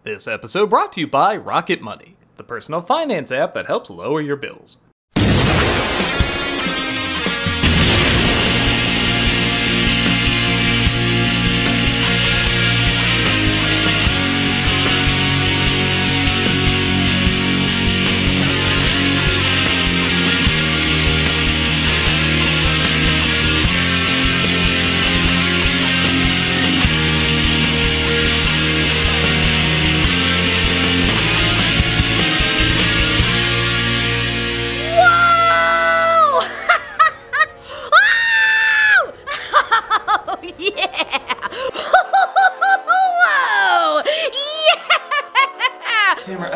This episode brought to you by Rocket Money, the personal finance app that helps lower your bills.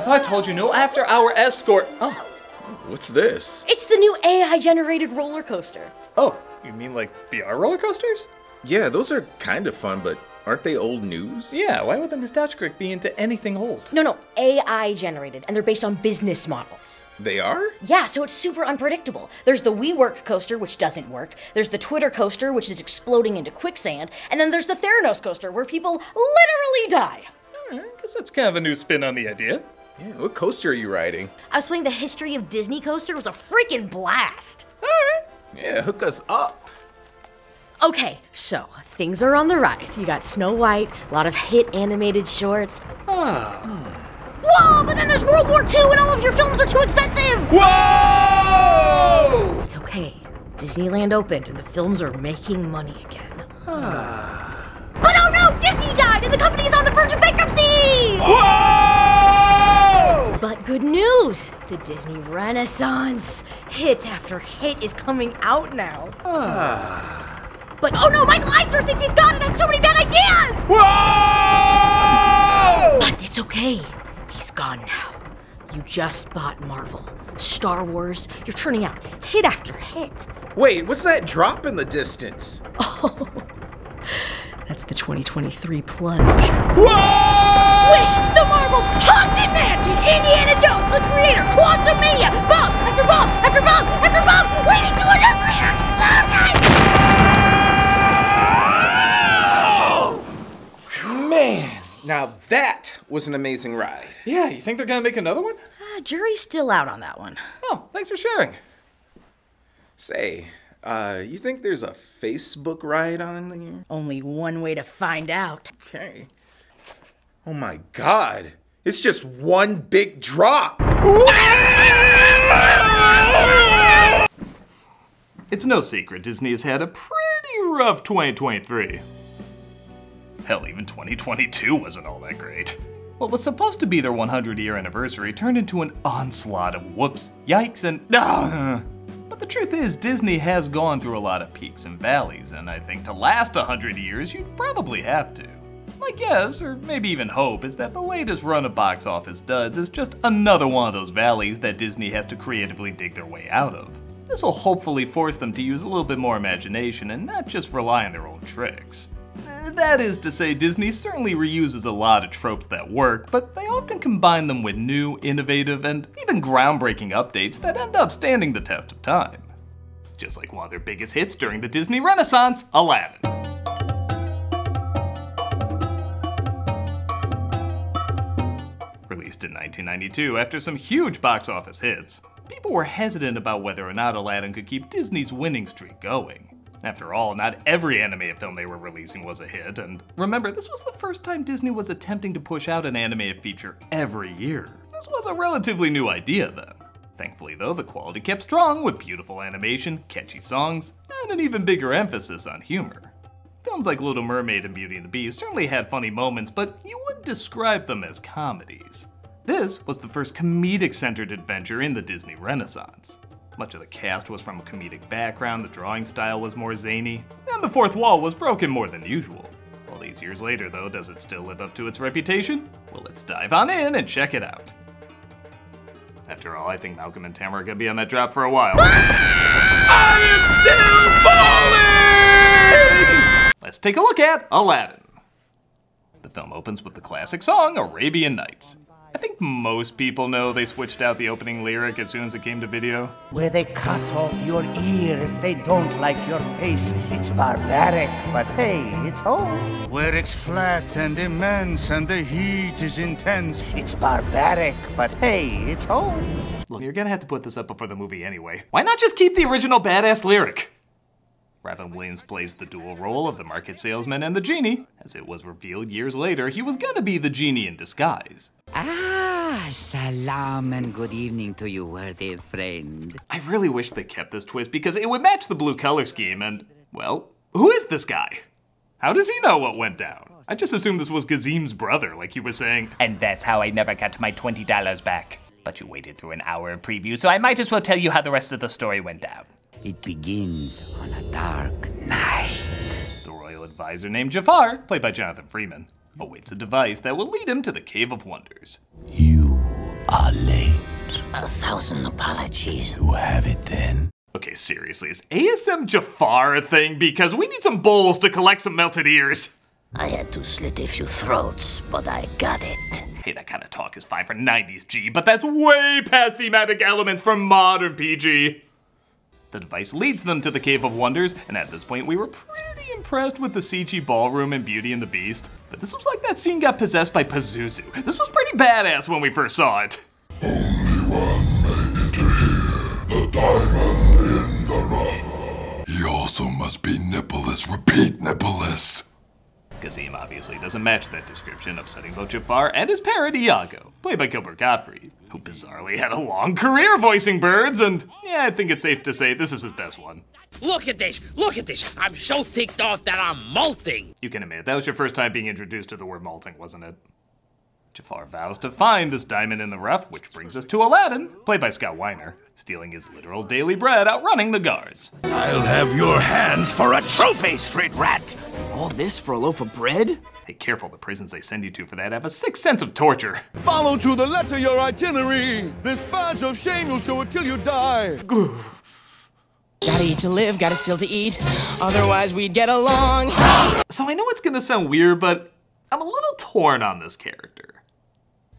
I told you, no after-hour escort. Oh. What's this? It's the new AI-generated roller coaster. Oh, you mean like VR roller coasters? Yeah, those are kind of fun, but aren't they old news? Yeah, why would the nostalgic be into anything old? No, AI-generated, and they're based on business models. They are? Yeah, so it's super unpredictable. There's the WeWork coaster, which doesn't work. There's the Twitter coaster, which is exploding into quicksand. And then there's the Theranos coaster, where people literally die. I guess that's kind of a new spin on the idea. Yeah, what coaster are you riding? I was playing the History of Disney coaster. It was a freaking blast. Alright. Yeah, hook us up. Okay, so things are on the rise. You got Snow White, a lot of hit animated shorts. Whoa, but then there's World War II and all of your films are too expensive! Whoa! It's okay. Disneyland opened and the films are making money again. But oh no, Disney died and the company is on the verge of bankruptcy! Whoa! But good news, the Disney Renaissance, hit after hit, is coming out now. But oh no, Michael Eisner thinks he's gone and has so many bad ideas! Whoa! But it's okay, he's gone now. You just bought Marvel, Star Wars, you're turning out hit after hit. Wait, what's that drop in the distance? Oh, that's the 2023 plunge. Whoa! Wish, the Marvels, Haunted Mansion, Indiana Jones, the Creator, Quantum Mania, bomb after bomb after bomb after bomb, leading to a nuclear explosion! Man, now that was an amazing ride. Yeah, you think they're gonna make another one? Jury's still out on that one. Oh, thanks for sharing. Say, you think there's a Facebook ride on here? Only one way to find out. Okay. Oh my God, it's just one big drop. It's no secret Disney has had a pretty rough 2023. Hell, even 2022 wasn't all that great. What was supposed to be their 100-year anniversary turned into an onslaught of whoops, yikes, and But the truth is, Disney has gone through a lot of peaks and valleys, and I think to last 100 years, you'd probably have to. My guess, or maybe even hope, is that the latest run of box office duds is just another one of those valleys that Disney has to creatively dig their way out of. This will hopefully force them to use a little bit more imagination and not just rely on their old tricks. That is to say, Disney certainly reuses a lot of tropes that work, but they often combine them with new, innovative, and even groundbreaking updates that end up standing the test of time. Just like one of their biggest hits during the Disney Renaissance, Aladdin. Released in 1992 after some huge box office hits, people were hesitant about whether or not Aladdin could keep Disney's winning streak going. After all, not every animated film they were releasing was a hit, and remember, this was the first time Disney was attempting to push out an animated feature every year. This was a relatively new idea then. Thankfully though, the quality kept strong with beautiful animation, catchy songs, and an even bigger emphasis on humor. Films like Little Mermaid and Beauty and the Beast certainly had funny moments, but you wouldn't describe them as comedies. This was the first comedic-centered adventure in the Disney Renaissance. Much of the cast was from a comedic background, the drawing style was more zany, and the fourth wall was broken more than usual. All these years later though, does it still live up to its reputation? Well, let's dive on in and check it out. After all, I think Malcolm and Tamara are gonna be on that drop for a while. I am still falling! Let's take a look at Aladdin. The film opens with the classic song, Arabian Night. I think most people know they switched out the opening lyric as soon as it came to video. Where they cut off your ear if they don't like your face. It's barbaric, but hey, it's home. Where it's flat and immense and the heat is intense. It's barbaric, but hey, it's home. Look, you're gonna have to put this up before the movie anyway. Why not just keep the original badass lyric? Robin Williams plays the dual role of the market salesman and the genie. As it was revealed years later, he was gonna be the genie in disguise. Ah, salam and good evening to you, worthy friend. I really wish they kept this twist because it would match the blue color scheme and, well, who is this guy? How does he know what went down? I just assumed this was Gazim's brother, like you were saying. And that's how I never got my $20 back. But you waited through an hour of preview, so I might as well tell you how the rest of the story went down. It begins on a dark night. The royal advisor named Jafar, played by Jonathan Freeman, awaits a device that will lead him to the Cave of Wonders. You are late. 1,000 apologies. To have it then. Okay, seriously, is ASM Jafar a thing? Because we need some bowls to collect some melted ears. I had to slit a few throats, but I got it. Hey, that kind of talk is fine for 90s G, but that's way past thematic elements from modern PG. The device leads them to the Cave of Wonders, and at this point we were pretty impressed with the CG ballroom and Beauty and the Beast. But this was like that scene got possessed by Pazuzu. This was pretty badass when we first saw it. Only one may enter here, the diamond in the rough. He also must be nippleless, repeat nippleless. Gazim obviously doesn't match that description, upsetting both Jafar and his parrot Iago, played by Gilbert Gottfried, who bizarrely had a long career voicing birds, and yeah, I think it's safe to say this is his best one. Look at this! Look at this! I'm so ticked off that I'm molting! You can admit, that was your first time being introduced to the word molting, wasn't it? Jafar vows to find this diamond in the rough, which brings us to Aladdin, played by Scott Weinger, stealing his literal daily bread, outrunning the guards. I'll have your hands for a trophy, street rat! All this for a loaf of bread? Hey, careful, the prisons they send you to for that have a sixth sense of torture. Follow to the letter your itinerary. This badge of shame you'll show it till you die. Gotta eat to live, gotta steal to eat, otherwise we'd get along. So I know it's gonna sound weird, but I'm a little torn on this character.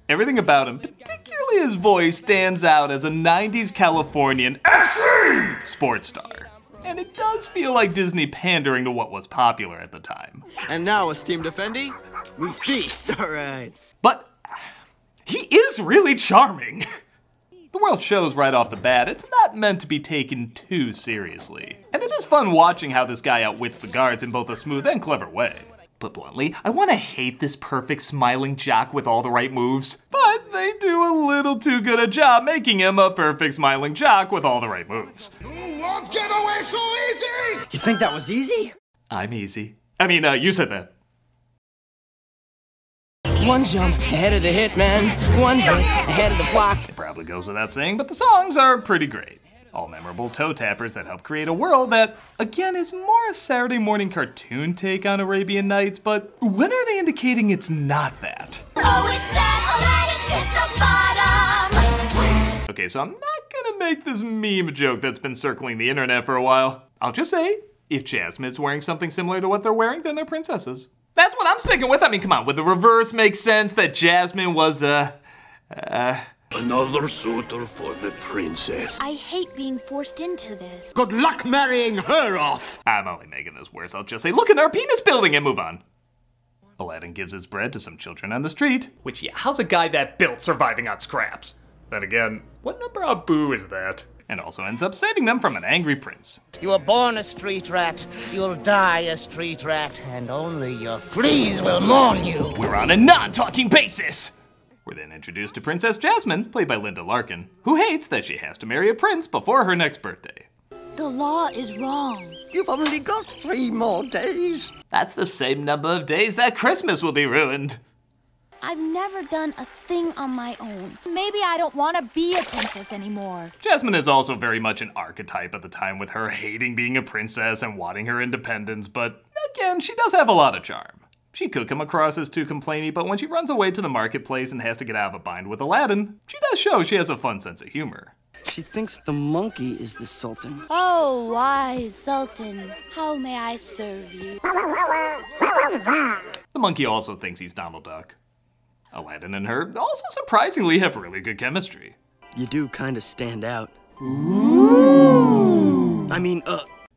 Everything about him, particularly his voice, stands out as a 90s Californian sports star. And it does feel like Disney pandering to what was popular at the time. And now, esteemed Effendi, we feast, all right. But he is really charming. The world shows right off the bat, it's not meant to be taken too seriously. And it is fun watching how this guy outwits the guards in both a smooth and clever way. Put bluntly, I want to hate this perfect smiling jock with all the right moves, but they do a little too good a job making him a perfect smiling jock with all the right moves. You won't get away so easy! You think that was easy? I'm easy. I mean, you said that. One jump ahead of the hitman, one hit ahead of the flock. It probably goes without saying, but the songs are pretty great. All memorable toe tappers that help create a world that, again, is more a Saturday morning cartoon take on Arabian Nights, but when are they indicating it's not that? Oh, it's that Aladdin's hit the bottom. Okay, so I'm not gonna make this meme joke that's been circling the internet for a while. I'll just say, if Jasmine's wearing something similar to what they're wearing, then they're princesses. That's what I'm sticking with. I mean, come on, would the reverse make sense that Jasmine was, Another suitor for the princess. I hate being forced into this. Good luck marrying her off! I'm only making this worse. I'll just say, look at our penis building and move on. Aladdin gives his bread to some children on the street, which, yeah, how's a guy that built surviving on scraps? Then again, what number of boo is that? And also ends up saving them from an angry prince. You were born a street rat, you'll die a street rat, and only your fleas will mourn you. We're on a non-talking basis! We're then introduced to Princess Jasmine, played by Linda Larkin, who hates that she has to marry a prince before her next birthday. The law is wrong. You've only got 3 more days. That's the same number of days that Christmas will be ruined. I've never done a thing on my own. Maybe I don't want to be a princess anymore. Jasmine is also very much an archetype at the time, with her hating being a princess and wanting her independence, but again, she does have a lot of charm. She could come across as too complainy, but when she runs away to the marketplace and has to get out of a bind with Aladdin, she does show she has a fun sense of humor. She thinks the monkey is the Sultan. Oh, wise Sultan, how may I serve you? The monkey also thinks he's Donald Duck. Aladdin and her also surprisingly have really good chemistry. You do kind of stand out. Ooh.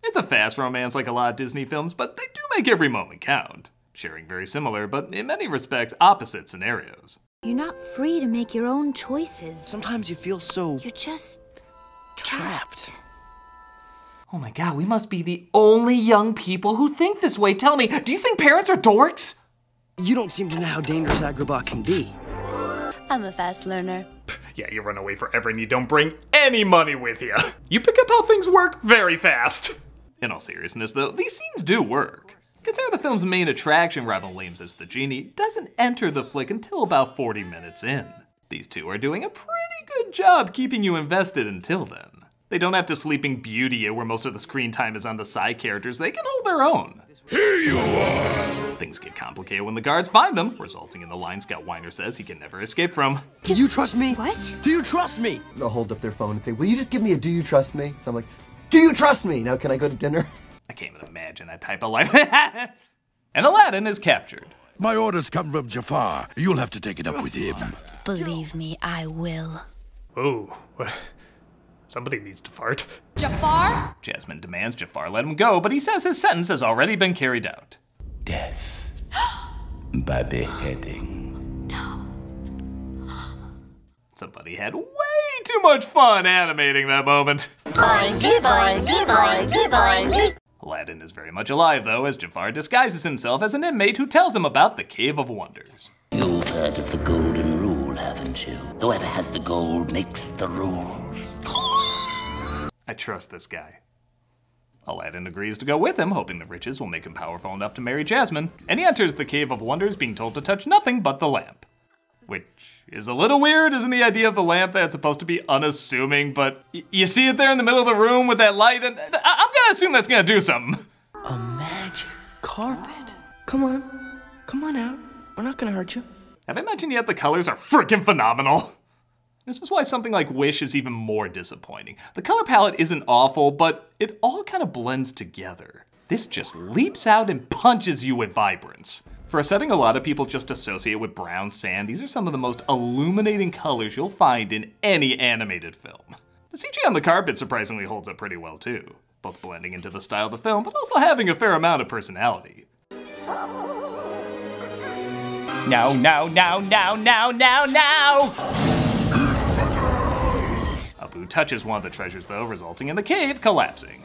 It's a fast romance like a lot of Disney films, but they do make every moment count, sharing very similar, but in many respects opposite scenarios. You're not free to make your own choices. Sometimes you feel so... You're just... trapped. Oh my god, we must be the only young people who think this way. Tell me, do you think parents are dorks? You don't seem to know how dangerous Agrabah can be. I'm a fast learner. Yeah, you run away forever and you don't bring any money with you. You pick up how things work very fast. In all seriousness though, these scenes do work. Consider the film's main attraction, Robin Williams as the genie, doesn't enter the flick until about 40 minutes in. These two are doing a pretty good job keeping you invested until then. They don't have to Sleeping Beauty you, where most of the screen time is on the side characters. They can hold their own. Here you are! Things get complicated when the guards find them, resulting in the line Scott Weinger says he can never escape from. Do you trust me? What? Do you trust me? They'll hold up their phone and say, will you just give me a do you trust me? So I'm like, do you trust me? Now can I go to dinner? I can't even imagine that type of life. And Aladdin is captured. My orders come from Jafar. You'll have to take it up with him. Believe me, I will. Oh, somebody needs to fart. Jafar? Jasmine demands Jafar let him go, but he says his sentence has already been carried out. Death by beheading. No. Somebody had way too much fun animating that moment. Boingy, boingy, boingy, boingy. Aladdin is very much alive though, as Jafar disguises himself as an inmate who tells him about the Cave of Wonders. You've heard of the golden rule, haven't you? Whoever has the gold makes the rules. I trust this guy. Aladdin agrees to go with him, hoping the riches will make him powerful enough to marry Jasmine, and he enters the Cave of Wonders being told to touch nothing but the lamp. Which is a little weird, isn't the idea of the lamp that it's supposed to be unassuming, but you see it there in the middle of the room with that light, and I'm gonna assume that's gonna do something. A magic carpet? Come on out. We're not gonna hurt you. Have I mentioned yet the colors are freaking phenomenal? This is why something like Wish is even more disappointing. The color palette isn't awful, but it all kind of blends together. This just leaps out and punches you with vibrance. For a setting a lot of people just associate with brown sand, these are some of the most illuminating colors you'll find in any animated film. The CG on the carpet surprisingly holds up pretty well too, both blending into the style of the film, but also having a fair amount of personality. No, no, no, no, no, no, no! Abu touches one of the treasures though, resulting in the cave collapsing.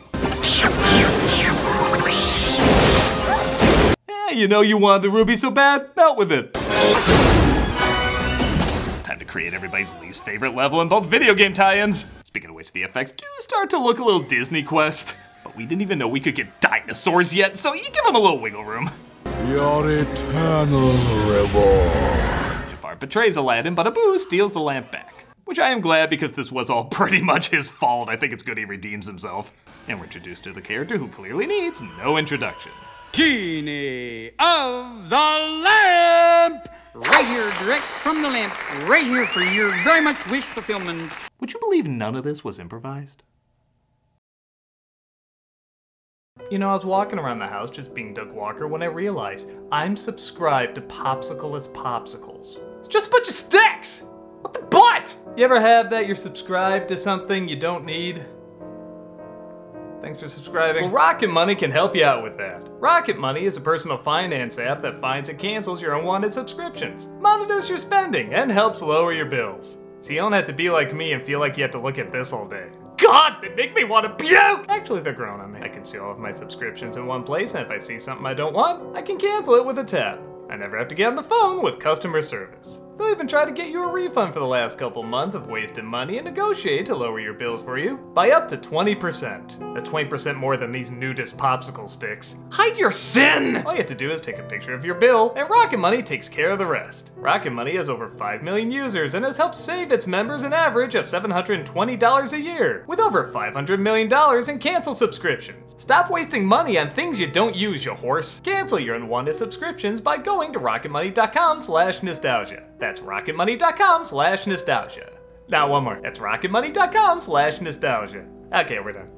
Yeah, you know you wanted the ruby so bad, melt with it. Time to create everybody's least favorite level in both video game tie-ins. Speaking of which, the effects do start to look a little Disney Quest, but we didn't even know we could get dinosaurs yet, so you give them a little wiggle room. Your eternal reward. Jafar betrays Aladdin, but Abu steals the lamp back. Which I am glad because this was all pretty much his fault. I think it's good he redeems himself. And we're introduced to the character who clearly needs no introduction. Genie of the Lamp! Right here, direct from the lamp, right here for your very much wish fulfillment. Would you believe none of this was improvised? You know, I was walking around the house just being Doug Walker when I realized I'm subscribed to Popsicle-less Popsicles. It's just a bunch of sticks! What the butt? You ever have that you're subscribed to something you don't need? Thanks for subscribing. Well, Rocket Money can help you out with that. Rocket Money is a personal finance app that finds and cancels your unwanted subscriptions, monitors your spending, and helps lower your bills. So you don't have to be like me and feel like you have to look at this all day. God, they make me want to puke! Actually, they're growing on me. I can see all of my subscriptions in one place, and if I see something I don't want, I can cancel it with a tap. I never have to get on the phone with customer service. They'll even try to get you a refund for the last couple months of wasted money and negotiate to lower your bills for you by up to 20%. That's 20% more than these nudist popsicle sticks. Hide your sin! All you have to do is take a picture of your bill, and Rocket Money takes care of the rest. Rocket Money has over 5 million users and has helped save its members an average of $720 a year, with over $500 million in canceled subscriptions. Stop wasting money on things you don't use, you horse. Cancel your unwanted subscriptions by going to rocketmoney.com/nostalgia. That's rocketmoney.com/nostalgia. Now one more. That's rocketmoney.com/nostalgia. Okay, we're done.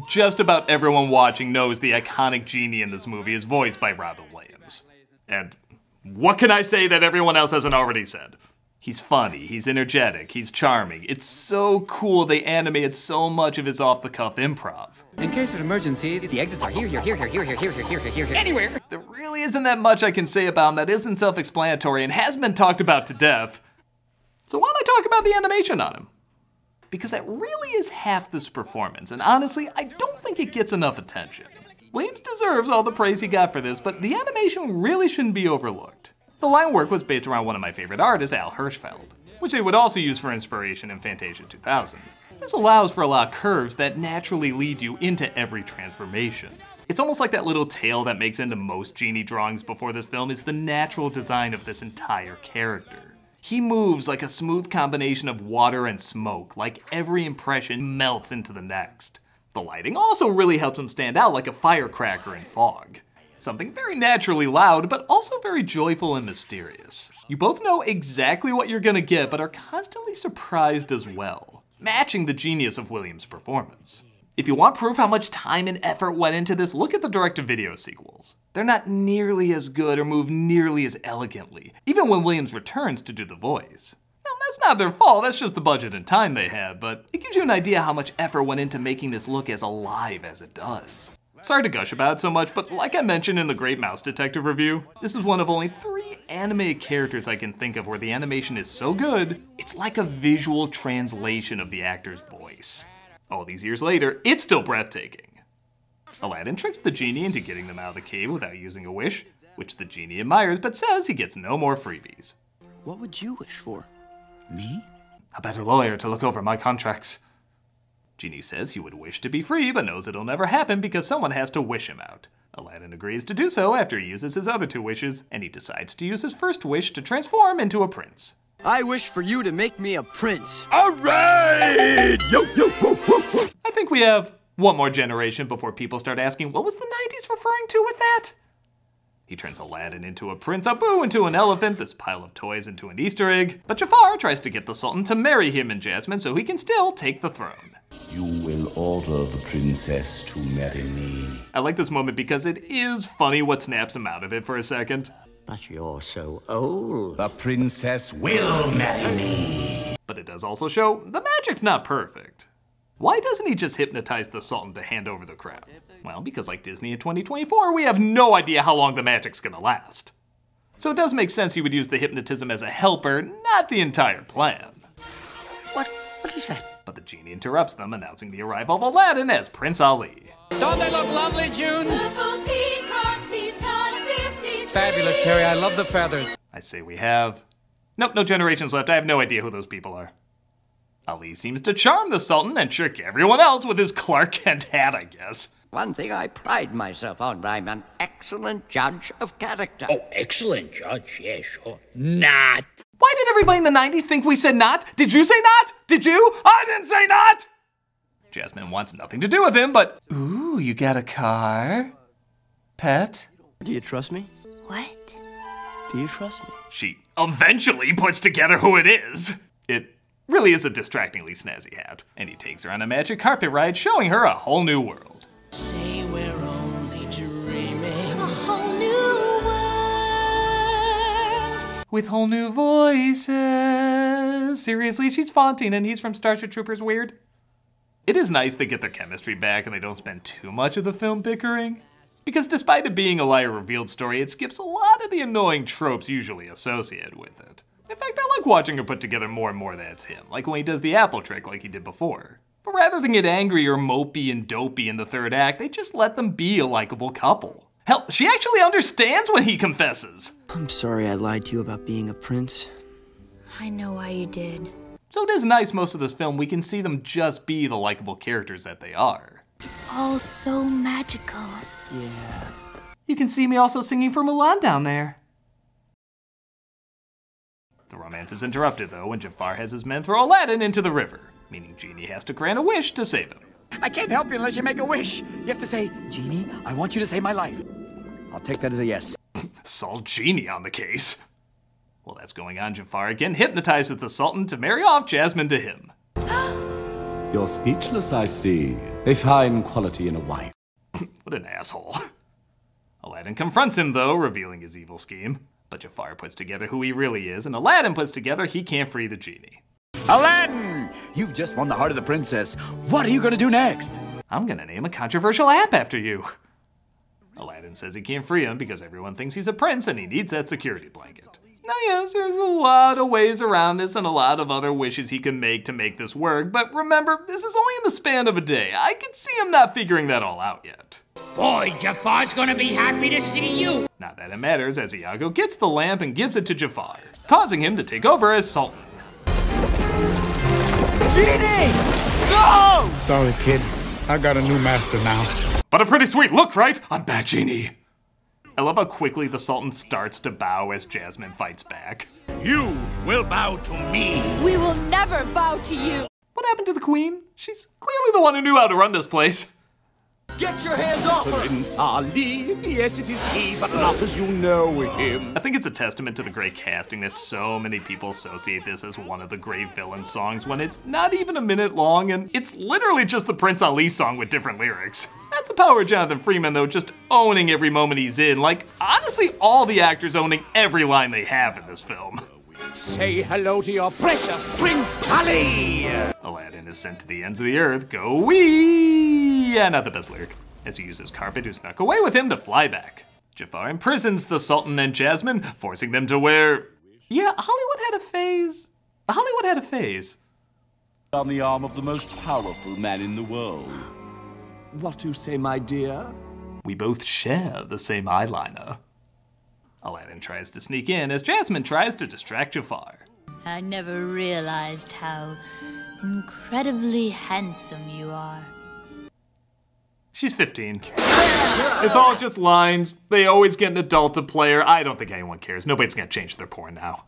Just about everyone watching knows the iconic genie in this movie is voiced by Robin Williams. And What can I say that everyone else hasn't already said? He's funny, he's energetic, he's charming. It's so cool they animated so much of his off-the-cuff improv. In case of emergency, the exits are here, anywhere. There really isn't that much I can say about him that isn't self-explanatory and has been talked about to death. So why don't I talk about the animation on him? Because that really is half this performance, and honestly, I don't think it gets enough attention. Williams deserves all the praise he got for this, but the animation really shouldn't be overlooked. The line work was based around one of my favorite artists, Al Hirschfeld, which they would also use for inspiration in Fantasia 2000. This allows for a lot of curves that naturally lead you into every transformation. It's almost like that little tail that makes into most genie drawings before this film is the natural design of this entire character. He moves like a smooth combination of water and smoke, like every impression melts into the next. The lighting also really helps him stand out like a firecracker in fog. Something very naturally loud, but also very joyful and mysterious. You both know exactly what you're gonna get, but are constantly surprised as well, matching the genius of Williams' performance. If you want proof how much time and effort went into this, look at the direct-to-video sequels. They're not nearly as good or move nearly as elegantly, even when Williams returns to do the voice. Now, that's not their fault, that's just the budget and time they had, but it gives you an idea how much effort went into making this look as alive as it does. Sorry to gush about it so much, but like I mentioned in the Great Mouse Detective review, this is one of only 3 animated characters I can think of where the animation is so good, it's like a visual translation of the actor's voice. All these years later, it's still breathtaking. Aladdin tricks the genie into getting them out of the cave without using a wish, which the genie admires but says he gets no more freebies. What would you wish for? Me? A better lawyer to look over my contracts. Genie says he would wish to be free, but knows it'll never happen because someone has to wish him out. Aladdin agrees to do so after he uses his other 2 wishes, and he decides to use his first wish to transform into a prince. I wish for you to make me a prince. All right! Yo, yo, woo, woo, woo. I think we have one more generation before people start asking, what was the 90s referring to with that? He turns Aladdin into a prince, Abu into an elephant, this pile of toys into an Easter egg, but Jafar tries to get the Sultan to marry him and Jasmine so he can still take the throne. You will order the princess to marry me. I like this moment because it is funny what snaps him out of it for a second. But you're so old. The princess will marry me. But it does also show the magic's not perfect. Why doesn't he just hypnotize the Sultan to hand over the crown? Well, because like Disney in 2024, we have no idea how long the magic's gonna last. So it does make sense he would use the hypnotism as a helper, not the entire plan. What is that? But the genie interrupts them, announcing the arrival of Aladdin as Prince Ali. Don't they look lovely, June? Fabulous, Harry. I love the feathers. I say we have... Nope, no generations left. I have no idea who those people are. Ali seems to charm the Sultan and trick everyone else with his Clark Kent hat, I guess. One thing I pride myself on, I'm an excellent judge of character. Oh, excellent judge, yeah, sure. Not. Why did everybody in the 90s think we said not? Did you say not? Did you? I didn't say not! Jasmine wants nothing to do with him, but... Ooh, you got a car? Pet? Do you trust me? What? Do you trust me? She eventually puts together who it is. It really is a distractingly snazzy hat. And he takes her on a magic carpet ride, showing her a whole new world. Say we're only dreaming. A whole new world. With whole new voices. Seriously, she's Fontaine and he's from Starship Troopers weird. It is nice they get their chemistry back and they don't spend too much of the film bickering. Because despite it being a liar-revealed story, it skips a lot of the annoying tropes usually associated with it. In fact, I like watching her put together more and more that's him, like when he does the apple trick like he did before. But rather than get angry or mopey and dopey in the 3rd act, they just let them be a likable couple. Hell, she actually understands when he confesses. I'm sorry I lied to you about being a prince. I know why you did. So it is nice most of this film we can see them just be the likable characters that they are. It's all so magical. Yeah. You can see me also singing for Mulan down there. The romance is interrupted though when Jafar has his men throw Aladdin into the river, meaning Genie has to grant a wish to save him. I can't help you unless you make a wish. You have to say, Genie, I want you to save my life. I'll take that as a yes. Saw Genie on the case. While that's going on, Jafar again hypnotizes the Sultan to marry off Jasmine to him. You're speechless, I see. A fine quality in a wife. What an asshole. Aladdin confronts him though, revealing his evil scheme. But Jafar puts together who he really is, and Aladdin puts together he can't free the genie. Aladdin! You've just won the heart of the princess. What are you gonna do next? I'm gonna name a controversial app after you. Aladdin says he can't free him because everyone thinks he's a prince and he needs that security blanket. Now yes, there's a lot of ways around this and a lot of other wishes he can make to make this work, but remember, this is only in the span of a day. I can see him not figuring that all out yet. Boy, Jafar's gonna be happy to see you. Not that it matters, as Iago gets the lamp and gives it to Jafar, causing him to take over as Sultan. Genie! Go! Sorry, kid. I got a new master now. But a pretty sweet look, right? I'm back, Genie. I love how quickly the Sultan starts to bow as Jasmine fights back. You will bow to me. We will never bow to you. What happened to the Queen? She's clearly the one who knew how to run this place. Get your hands off her! Prince Ali, yes it is he, but not as you know him. I think it's a testament to the great casting that so many people associate this as one of the great villain songs when it's not even a minute long and it's literally just the Prince Ali song with different lyrics. That's the power of Jonathan Freeman though, just owning every moment he's in, like honestly all the actors owning every line they have in this film. Say hello to your precious Prince Ali! Aladdin is sent to the ends of the earth, go wee! Yeah, not the best lyric, as he uses Carpet, who snuck away with him, to fly back. Jafar imprisons the Sultan and Jasmine, forcing them to wear... Yeah, Hollywood had a phase. Hollywood had a phase. On the arm of the most powerful man in the world. What you say, my dear? We both share the same eyeliner. Aladdin tries to sneak in as Jasmine tries to distract Jafar. I never realized how incredibly handsome you are. She's 15. It's all just lines. They always get an adult to play her. I don't think anyone cares. Nobody's gonna change their porn now.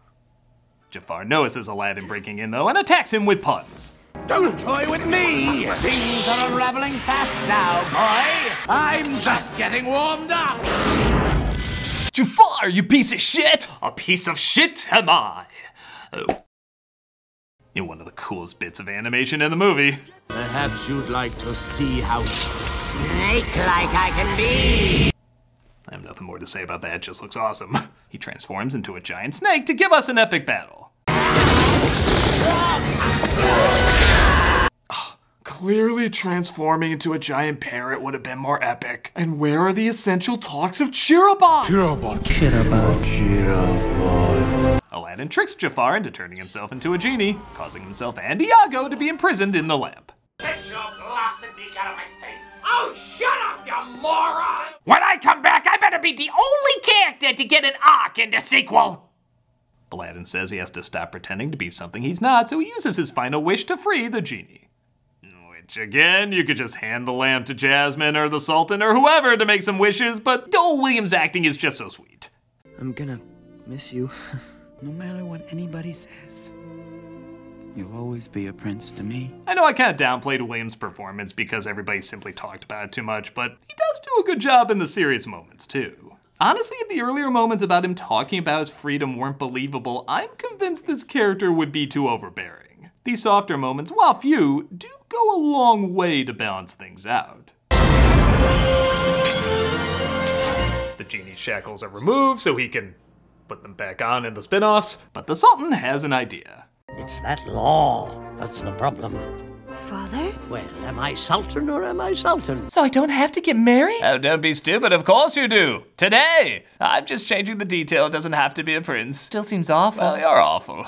Jafar notices Aladdin breaking in though and attacks him with puns. Don't toy with me! Things are unraveling fast now, boy! I'm just getting warmed up! Jafar, you piece of shit! A piece of shit am I! Oh. You're one of the coolest bits of animation in the movie. Perhaps you'd like to see how snake-like I can be! I have nothing more to say about that, it just looks awesome. He transforms into a giant snake to give us an epic battle. Clearly transforming into a giant parrot would have been more epic. And where are the essential talks of Cheerabot? Cheerabot. Aladdin tricks Jafar into turning himself into a genie, causing himself and Iago to be imprisoned in the lamp. Get your blasted beak out of my face. Oh, shut up, you moron! When I come back, I better be the only character to get an arc in the sequel. Aladdin says he has to stop pretending to be something he's not, so he uses his final wish to free the genie. Which again, you could just hand the lamp to Jasmine or the Sultan or whoever to make some wishes, but Joel Williams' acting is just so sweet. I'm gonna miss you, no matter what anybody says. You'll always be a prince to me. I know I kind of downplayed Williams' performance because everybody simply talked about it too much, but he does do a good job in the serious moments too. Honestly, if the earlier moments about him talking about his freedom weren't believable, I'm convinced this character would be too overbearing. These softer moments, while few, do go a long way to balance things out. The genie's shackles are removed so he can put them back on in the spin-offs, but the Sultan has an idea. It's that law that's the problem. Father? Well, am I Sultan or am I Sultan? So I don't have to get married? Oh, don't be stupid, of course you do. Today! I'm just changing the detail, it doesn't have to be a prince. Still seems awful. Well, you're awful.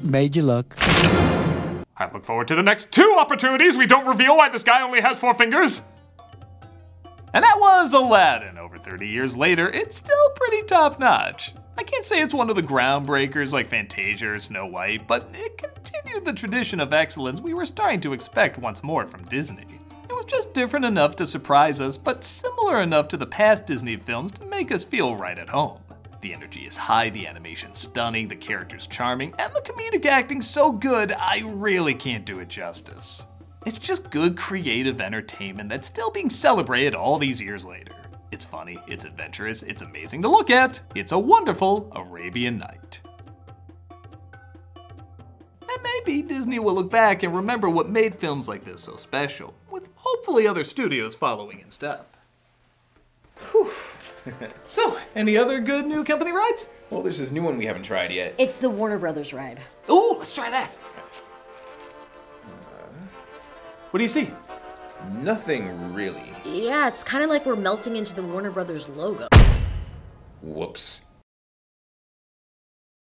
Made you look. I look forward to the next 2 opportunities we don't reveal why this guy only has 4 fingers. And that was Aladdin. Over 30 years later, it's still pretty top-notch. I can't say it's one of the groundbreakers like Fantasia or Snow White, but it continued the tradition of excellence we were starting to expect once more from Disney. It was just different enough to surprise us, but similar enough to the past Disney films to make us feel right at home. The energy is high, the animation's stunning, the characters charming, and the comedic acting so good, I really can't do it justice. It's just good creative entertainment that's still being celebrated all these years later. It's funny, it's adventurous, it's amazing to look at. It's a wonderful Arabian Night. And maybe Disney will look back and remember what made films like this so special, with hopefully other studios following in step. Whew. So, any other good new company rides? Well, there's this new one we haven't tried yet. It's the Warner Brothers ride. Ooh, let's try that. What do you see? Nothing really. Yeah, it's kind of like we're melting into the Warner Brothers logo. Whoops.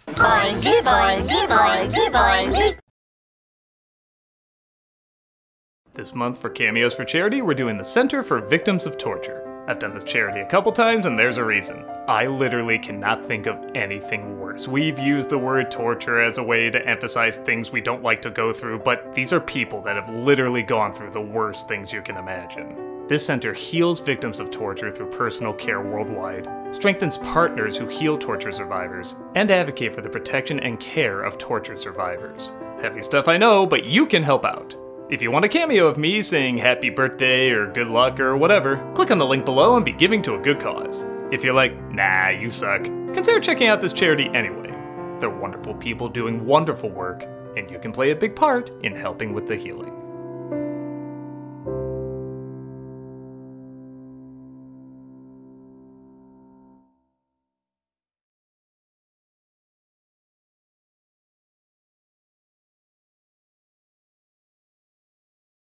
Boingy, boingy, boingy, boingy. This month for Cameos for Charity, we're doing the Center for Victims of Torture. I've done this charity a couple times, and there's a reason. I literally cannot think of anything worse. We've used the word torture as a way to emphasize things we don't like to go through, but these are people that have literally gone through the worst things you can imagine. This center heals victims of torture through personal care worldwide, strengthens partners who heal torture survivors, and advocate for the protection and care of torture survivors. Heavy stuff I know, but you can help out. If you want a cameo of me saying happy birthday or good luck or whatever, click on the link below and be giving to a good cause. If you're like, nah, you suck, consider checking out this charity anyway. They're wonderful people doing wonderful work, and you can play a big part in helping with the healing.